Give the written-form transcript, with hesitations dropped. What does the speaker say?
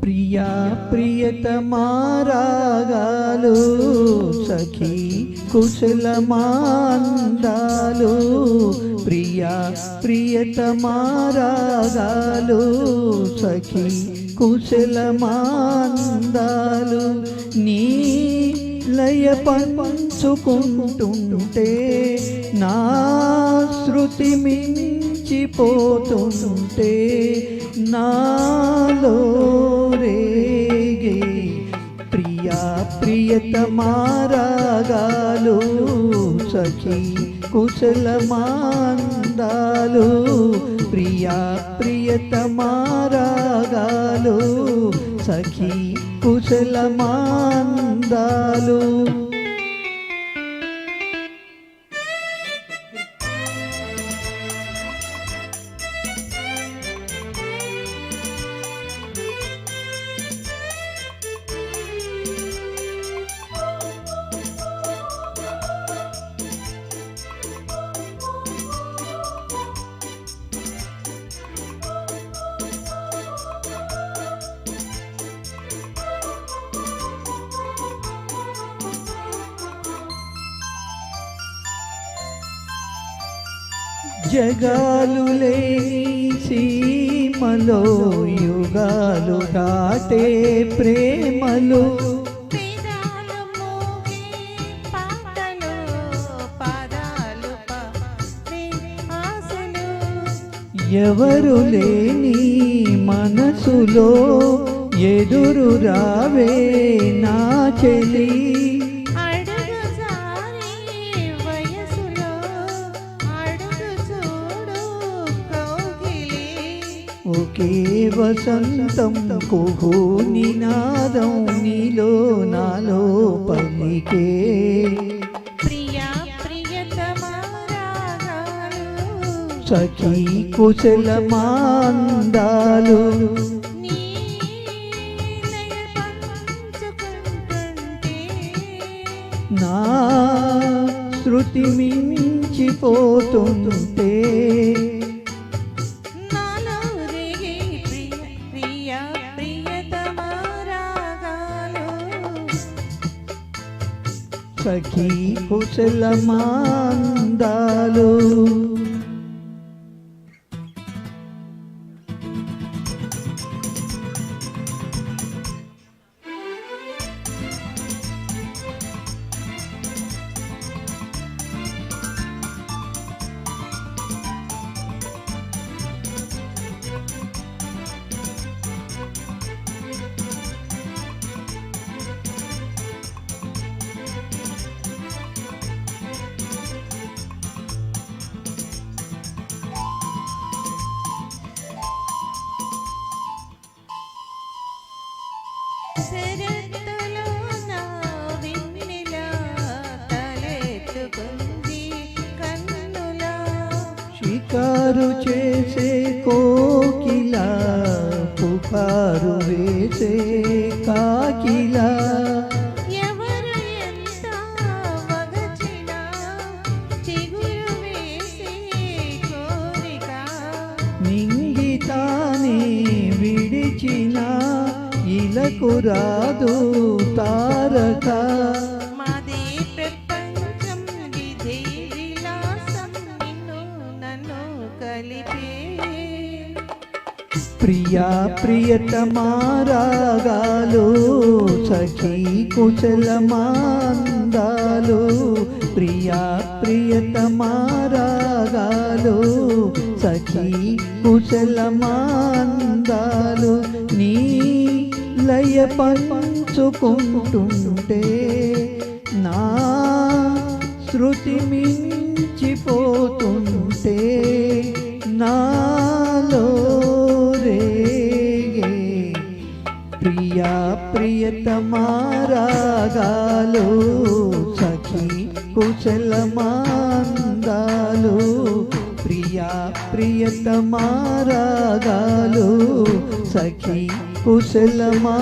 ప్రియా ప్రియతమారాగాలు సఖీ కుశలమాందాలు ప్రియా ప్రియతమారాగాలు సఖీ కుశలమాందాలు నీ లయ పంచుకుంటుంటే నా శృతి మించిపోతుంటే నాలో రేగే ప్రియా ప్రియతమారాగాలు సఖీ కుశలమాందాలు ప్రియా ప్రియతమారాగాలు సఖీ కుశలమాందాలు. జగాలు లేని సీమలో యుగాలు దాటే ప్రేమలు ఎవరు లేని మనసులో ఎదురు రావే నా చెలి ఒకే వసంతం కుహు నినాదం నీలో నాలో పలికే ప్రియా ప్రియతమారాగాలు సఖీ కుశలమాందాలు నీ లయ పంచుకుంటుంటే నా శృతి మించిపోతుంటే సఖీ కుశలమాందాలు. శరత్తులో నా వెన్నెల తలెత్తుకుంది కన్నులా షికారు చేసే కోకిలా పుకారు వేసే కాకిలా ఎవరు ఎంత వగచినా చిగురు వేసే కోరిక నింగితానే విడిచిన ఇలకు రాదు తారక మాదే ప్రపంచం విధి విలాసం నిన్ను నన్ను కలిపే ప్రియా ప్రియతమారాగాలు సఖీ కుశలమాందాలు ప్రియా ప్రియతమారాగాలు సఖీ కుశలమాందాలు నీ లయ పంచుకుంటుంటే నా శృతి మించిపోతుంటే నాలో రేగే ప్రియా ప్రియతమారాగాలు సఖీ కుశలమాందాలు ప్రియా ప్రియతమారాగాలు సఖీ కుశలమా.